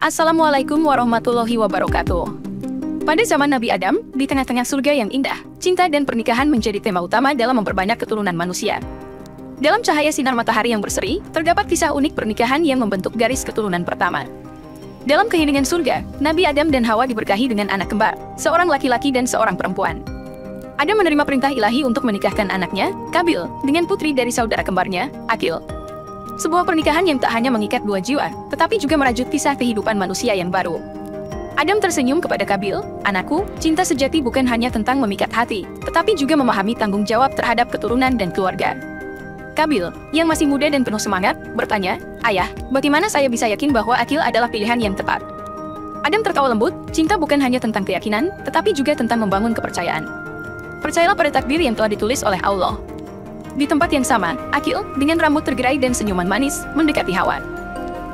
Assalamualaikum warahmatullahi wabarakatuh. Pada zaman Nabi Adam, di tengah-tengah surga yang indah, cinta dan pernikahan menjadi tema utama dalam memperbanyak keturunan manusia. Dalam cahaya sinar matahari yang berseri, terdapat kisah unik pernikahan yang membentuk garis keturunan pertama. Dalam keheningan surga, Nabi Adam dan Hawa diberkahi dengan anak kembar, seorang laki-laki dan seorang perempuan. Adam menerima perintah ilahi untuk menikahkan anaknya, Kabil, dengan putri dari saudara kembarnya, Akil. Sebuah pernikahan yang tak hanya mengikat dua jiwa, tetapi juga merajut kisah kehidupan manusia yang baru. Adam tersenyum kepada Kabil, "Anakku, cinta sejati bukan hanya tentang memikat hati, tetapi juga memahami tanggung jawab terhadap keturunan dan keluarga." Kabil, yang masih muda dan penuh semangat, bertanya, "Ayah, bagaimana saya bisa yakin bahwa Akil adalah pilihan yang tepat?" Adam tertawa lembut, "Cinta bukan hanya tentang keyakinan, tetapi juga tentang membangun kepercayaan. Percayalah pada takdir yang telah ditulis oleh Allah." Di tempat yang sama, Akil, dengan rambut tergerai dan senyuman manis, mendekati Hawa.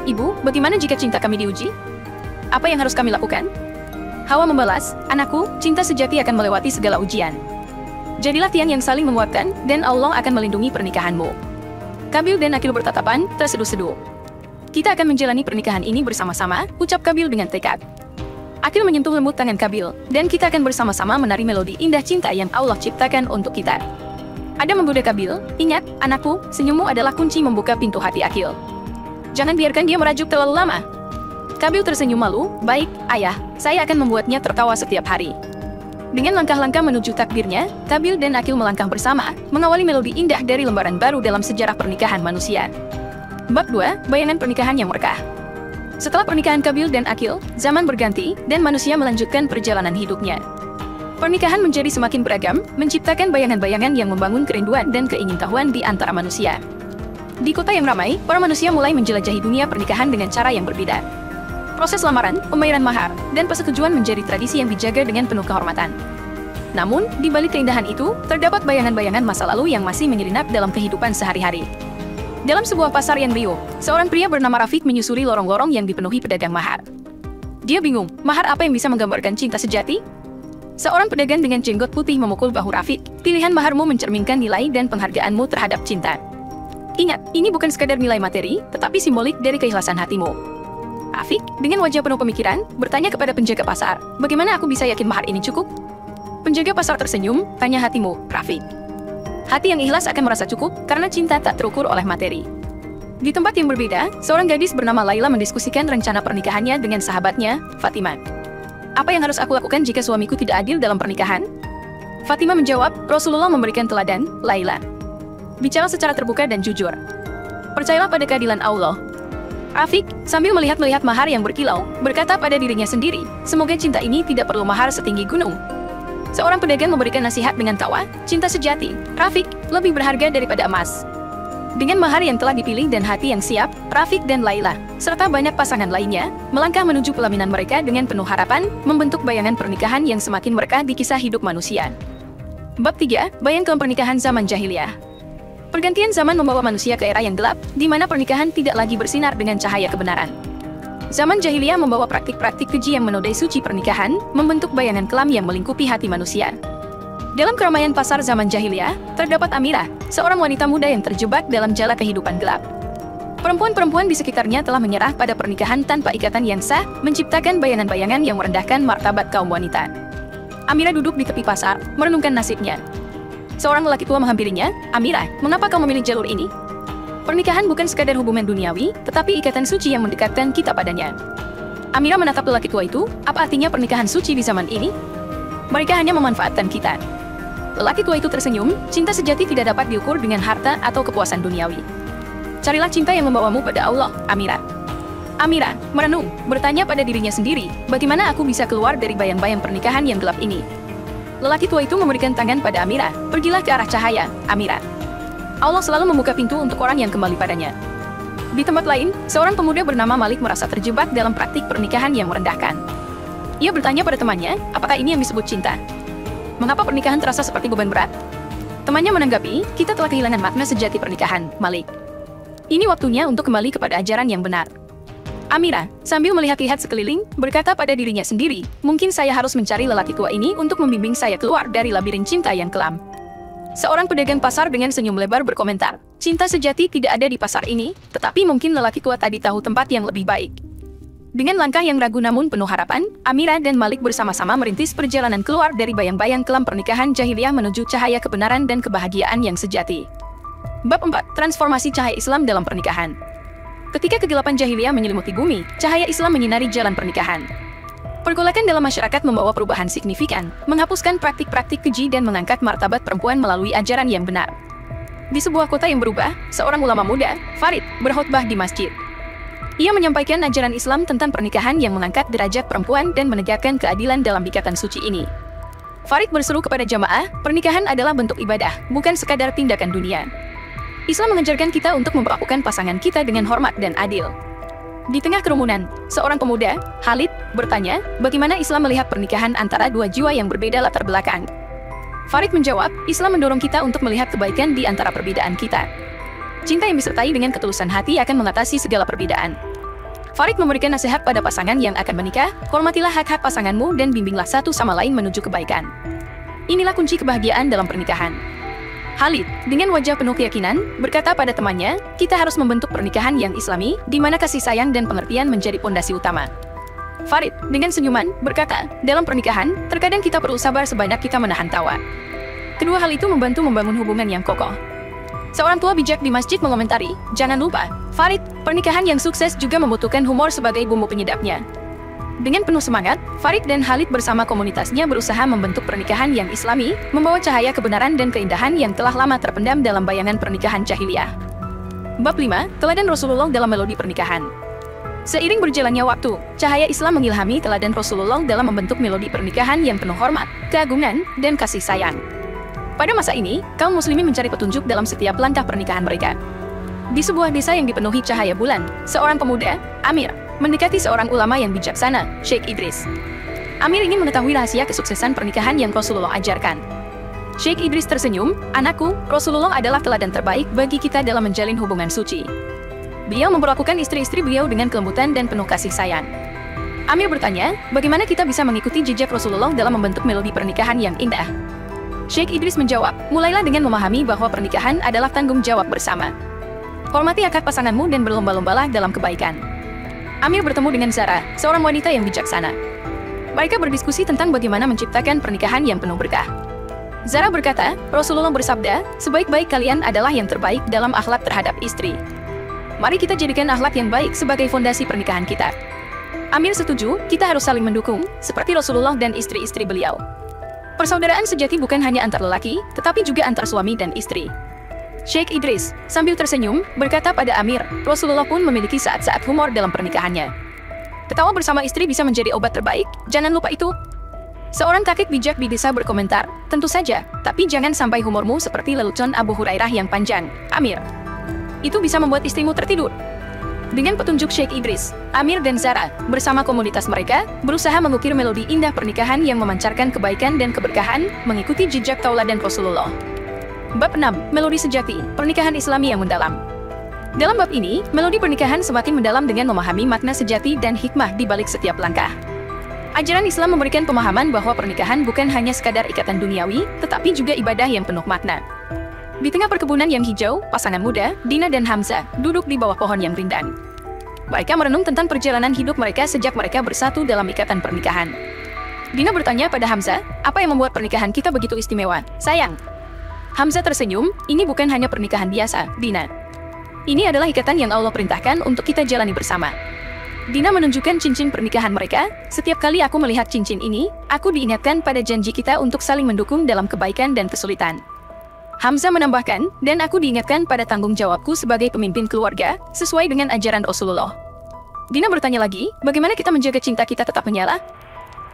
"Ibu, bagaimana jika cinta kami diuji? Apa yang harus kami lakukan?" Hawa membalas, "Anakku, cinta sejati akan melewati segala ujian. Jadilah tiang yang saling menguatkan, dan Allah akan melindungi pernikahanmu." Kabil dan Akil bertatapan, terseduh-seduh. "Kita akan menjalani pernikahan ini bersama-sama," ucap Kabil dengan tekad. Akil menyentuh lembut tangan Kabil, "Dan kita akan bersama-sama menari melodi indah cinta yang Allah ciptakan untuk kita." Adam menggoda Kabil, "Ingat, anakku, senyummu adalah kunci membuka pintu hati Akil. Jangan biarkan dia merajuk terlalu lama." Kabil tersenyum malu, "Baik, ayah, saya akan membuatnya tertawa setiap hari." Dengan langkah-langkah menuju takdirnya, Kabil dan Akil melangkah bersama, mengawali melodi indah dari lembaran baru dalam sejarah pernikahan manusia. Bab 2, Bayangan Pernikahan yang Berkah. Setelah pernikahan Kabil dan Akil, zaman berganti, dan manusia melanjutkan perjalanan hidupnya. Pernikahan menjadi semakin beragam, menciptakan bayangan-bayangan yang membangun kerinduan dan keingintahuan di antara manusia. Di kota yang ramai, para manusia mulai menjelajahi dunia pernikahan dengan cara yang berbeda. Proses lamaran, pembayaran mahar, dan persetujuan menjadi tradisi yang dijaga dengan penuh kehormatan. Namun, di balik keindahan itu, terdapat bayangan-bayangan masa lalu yang masih menyelinap dalam kehidupan sehari-hari. Dalam sebuah pasar yang riuh, seorang pria bernama Rafiq menyusuri lorong-lorong yang dipenuhi pedagang mahar. Dia bingung, mahar apa yang bisa menggambarkan cinta sejati? Seorang pedagang dengan jenggot putih memukul bahu Rafiq. "Pilihan maharmu mencerminkan nilai dan penghargaanmu terhadap cinta. Ingat, ini bukan sekadar nilai materi, tetapi simbolik dari keikhlasan hatimu." Rafiq, dengan wajah penuh pemikiran, bertanya kepada penjaga pasar, "Bagaimana aku bisa yakin mahar ini cukup?" Penjaga pasar tersenyum, "Tanya hatimu, Rafiq. Hati yang ikhlas akan merasa cukup, karena cinta tak terukur oleh materi." Di tempat yang berbeda, seorang gadis bernama Laila mendiskusikan rencana pernikahannya dengan sahabatnya, Fatimah. "Apa yang harus aku lakukan jika suamiku tidak adil dalam pernikahan?" Fatimah menjawab, "Rasulullah memberikan teladan, Laila. Bicara secara terbuka dan jujur. Percayalah pada keadilan Allah." Rafiq, sambil melihat-lihat mahar yang berkilau, berkata pada dirinya sendiri, "Semoga cinta ini tidak perlu mahar setinggi gunung." Seorang pedagang memberikan nasihat dengan tawa, "Cinta sejati, Rafiq, lebih berharga daripada emas." Dengan mahar yang telah dipilih dan hati yang siap, Rafiq dan Laila, serta banyak pasangan lainnya, melangkah menuju pelaminan mereka dengan penuh harapan, membentuk bayangan pernikahan yang semakin berkah di kisah hidup manusia. Bab 3, Bayang Pernikahan Zaman Jahiliyah. Pergantian zaman membawa manusia ke era yang gelap, di mana pernikahan tidak lagi bersinar dengan cahaya kebenaran. Zaman Jahiliyah membawa praktik-praktik keji yang menodai suci pernikahan, membentuk bayangan kelam yang melingkupi hati manusia. Dalam keramaian pasar zaman Jahiliyah, terdapat Amirah, seorang wanita muda yang terjebak dalam jala kehidupan gelap. Perempuan-perempuan di sekitarnya telah menyerah pada pernikahan tanpa ikatan yang sah, menciptakan bayangan-bayangan yang merendahkan martabat kaum wanita. Amirah duduk di tepi pasar, merenungkan nasibnya. Seorang lelaki tua menghampirinya, "Amirah, mengapa kau memilih jalur ini? Pernikahan bukan sekadar hubungan duniawi, tetapi ikatan suci yang mendekatkan kita padanya." Amirah menatap lelaki tua itu, "Apa artinya pernikahan suci di zaman ini? Mereka hanya memanfaatkan kita." Lelaki tua itu tersenyum, "Cinta sejati tidak dapat diukur dengan harta atau kepuasan duniawi. Carilah cinta yang membawamu pada Allah, Amirah." Amirah merenung, bertanya pada dirinya sendiri, "Bagaimana aku bisa keluar dari bayang-bayang pernikahan yang gelap ini?" Lelaki tua itu memberikan tangan pada Amirah, "Pergilah ke arah cahaya, Amirah. Allah selalu membuka pintu untuk orang yang kembali padanya." Di tempat lain, seorang pemuda bernama Malik merasa terjebak dalam praktik pernikahan yang merendahkan. Ia bertanya pada temannya, "Apakah ini yang disebut cinta? Mengapa pernikahan terasa seperti beban berat?" Temannya menanggapi, "Kita telah kehilangan makna sejati pernikahan, Malik. Ini waktunya untuk kembali kepada ajaran yang benar." Amirah, sambil melihat-lihat sekeliling, berkata pada dirinya sendiri, "Mungkin saya harus mencari lelaki tua ini untuk membimbing saya keluar dari labirin cinta yang kelam." Seorang pedagang pasar dengan senyum lebar berkomentar, "Cinta sejati tidak ada di pasar ini, tetapi mungkin lelaki tua tadi tahu tempat yang lebih baik." Dengan langkah yang ragu namun penuh harapan, Amira dan Malik bersama-sama merintis perjalanan keluar dari bayang-bayang kelam pernikahan jahiliyah menuju cahaya kebenaran dan kebahagiaan yang sejati. Bab 4. Transformasi cahaya Islam dalam pernikahan. Ketika kegelapan jahiliyah menyelimuti bumi, cahaya Islam menyinari jalan pernikahan. Pergolakan dalam masyarakat membawa perubahan signifikan, menghapuskan praktik-praktik keji dan mengangkat martabat perempuan melalui ajaran yang benar. Di sebuah kota yang berubah, seorang ulama muda, Farid, berkhutbah di masjid. Ia menyampaikan ajaran Islam tentang pernikahan yang mengangkat derajat perempuan dan menegakkan keadilan dalam ikatan suci ini. Farid berseru kepada jamaah, pernikahan adalah bentuk ibadah, bukan sekadar tindakan dunia. Islam mengajarkan kita untuk memperlakukan pasangan kita dengan hormat dan adil. Di tengah kerumunan, seorang pemuda, Khalid, bertanya, bagaimana Islam melihat pernikahan antara dua jiwa yang berbeda latar belakang? Farid menjawab, Islam mendorong kita untuk melihat kebaikan di antara perbedaan kita. Cinta yang disertai dengan ketulusan hati akan mengatasi segala perbedaan. Farid memberikan nasihat pada pasangan yang akan menikah, hormatilah hak-hak pasanganmu dan bimbinglah satu sama lain menuju kebaikan. Inilah kunci kebahagiaan dalam pernikahan. Khalid, dengan wajah penuh keyakinan, berkata pada temannya, kita harus membentuk pernikahan yang islami, di mana kasih sayang dan pengertian menjadi pondasi utama. Farid, dengan senyuman, berkata, dalam pernikahan, terkadang kita perlu sabar sebanyak kita menahan tawa. Kedua hal itu membantu membangun hubungan yang kokoh. Seorang tua bijak di masjid mengomentari, jangan lupa, Farid, pernikahan yang sukses juga membutuhkan humor sebagai bumbu penyedapnya. Dengan penuh semangat, Farid dan Khalid bersama komunitasnya berusaha membentuk pernikahan yang islami, membawa cahaya kebenaran dan keindahan yang telah lama terpendam dalam bayangan pernikahan jahiliyah. Bab 5. Teladan Rasulullah dalam melodi pernikahan. Seiring berjalannya waktu, cahaya Islam mengilhami teladan Rasulullah dalam membentuk melodi pernikahan yang penuh hormat, keagungan, dan kasih sayang. Pada masa ini, kaum muslimin mencari petunjuk dalam setiap langkah pernikahan mereka. Di sebuah desa yang dipenuhi cahaya bulan, seorang pemuda, Amir, mendekati seorang ulama yang bijaksana, Sheikh Idris. Amir ingin mengetahui rahasia kesuksesan pernikahan yang Rasulullah ajarkan. Sheikh Idris tersenyum, anakku, Rasulullah adalah teladan terbaik bagi kita dalam menjalin hubungan suci. Beliau memperlakukan istri-istri beliau dengan kelembutan dan penuh kasih sayang. Amir bertanya, bagaimana kita bisa mengikuti jejak Rasulullah dalam membentuk melodi pernikahan yang indah? Sheikh Idris menjawab, mulailah dengan memahami bahwa pernikahan adalah tanggung jawab bersama. Hormati hak pasanganmu dan berlomba-lombalah dalam kebaikan. Amir bertemu dengan Zara, seorang wanita yang bijaksana. Mereka berdiskusi tentang bagaimana menciptakan pernikahan yang penuh berkah. Zara berkata, Rasulullah bersabda, sebaik-baik kalian adalah yang terbaik dalam akhlak terhadap istri. Mari kita jadikan akhlak yang baik sebagai fondasi pernikahan kita. Amir setuju, kita harus saling mendukung, seperti Rasulullah dan istri-istri beliau. Persaudaraan sejati bukan hanya antar lelaki, tetapi juga antar suami dan istri. Sheikh Idris, sambil tersenyum, berkata pada Amir, Rasulullah pun memiliki saat-saat humor dalam pernikahannya. Ketawa bersama istri bisa menjadi obat terbaik, jangan lupa itu. Seorang kakek bijak di desa berkomentar, tentu saja, tapi jangan sampai humormu seperti lelucon Abu Hurairah yang panjang, Amir. Itu bisa membuat istrimu tertidur. Dengan petunjuk Sheikh Idris, Amir dan Zara, bersama komunitas mereka, berusaha mengukir melodi indah pernikahan yang memancarkan kebaikan dan keberkahan, mengikuti jejak tauladan Rasulullah. Bab 6. Melodi sejati, pernikahan Islami yang mendalam. Dalam bab ini, melodi pernikahan semakin mendalam dengan memahami makna sejati dan hikmah di balik setiap langkah. Ajaran Islam memberikan pemahaman bahwa pernikahan bukan hanya sekadar ikatan duniawi, tetapi juga ibadah yang penuh makna. Di tengah perkebunan yang hijau, pasangan muda, Dina dan Hamzah, duduk di bawah pohon yang rindang. Mereka merenung tentang perjalanan hidup mereka sejak mereka bersatu dalam ikatan pernikahan. Dina bertanya pada Hamzah, apa yang membuat pernikahan kita begitu istimewa, sayang? Hamzah tersenyum, ini bukan hanya pernikahan biasa, Dina. Ini adalah ikatan yang Allah perintahkan untuk kita jalani bersama. Dina menunjukkan cincin pernikahan mereka, setiap kali aku melihat cincin ini, aku diingatkan pada janji kita untuk saling mendukung dalam kebaikan dan kesulitan. Hamzah menambahkan, dan aku diingatkan pada tanggung jawabku sebagai pemimpin keluarga, sesuai dengan ajaran Rasulullah. Dina bertanya lagi, bagaimana kita menjaga cinta kita tetap menyala?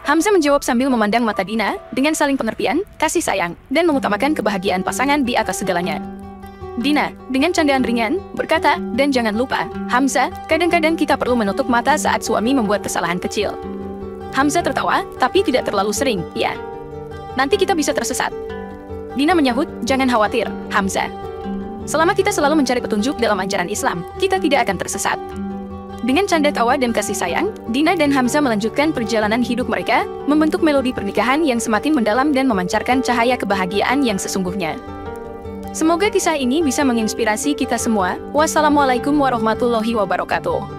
Hamzah menjawab sambil memandang mata Dina, dengan saling pengertian, kasih sayang, dan mengutamakan kebahagiaan pasangan di atas segalanya. Dina, dengan candaan ringan, berkata, dan jangan lupa, Hamzah, kadang-kadang kita perlu menutup mata saat suami membuat kesalahan kecil. Hamzah tertawa, tapi tidak terlalu sering, ya. Nanti kita bisa tersesat. Dina menyahut, jangan khawatir, Hamzah. Selama kita selalu mencari petunjuk dalam ajaran Islam, kita tidak akan tersesat. Dengan canda tawa dan kasih sayang, Dina dan Hamzah melanjutkan perjalanan hidup mereka, membentuk melodi pernikahan yang semakin mendalam dan memancarkan cahaya kebahagiaan yang sesungguhnya. Semoga kisah ini bisa menginspirasi kita semua. Wassalamualaikum warahmatullahi wabarakatuh.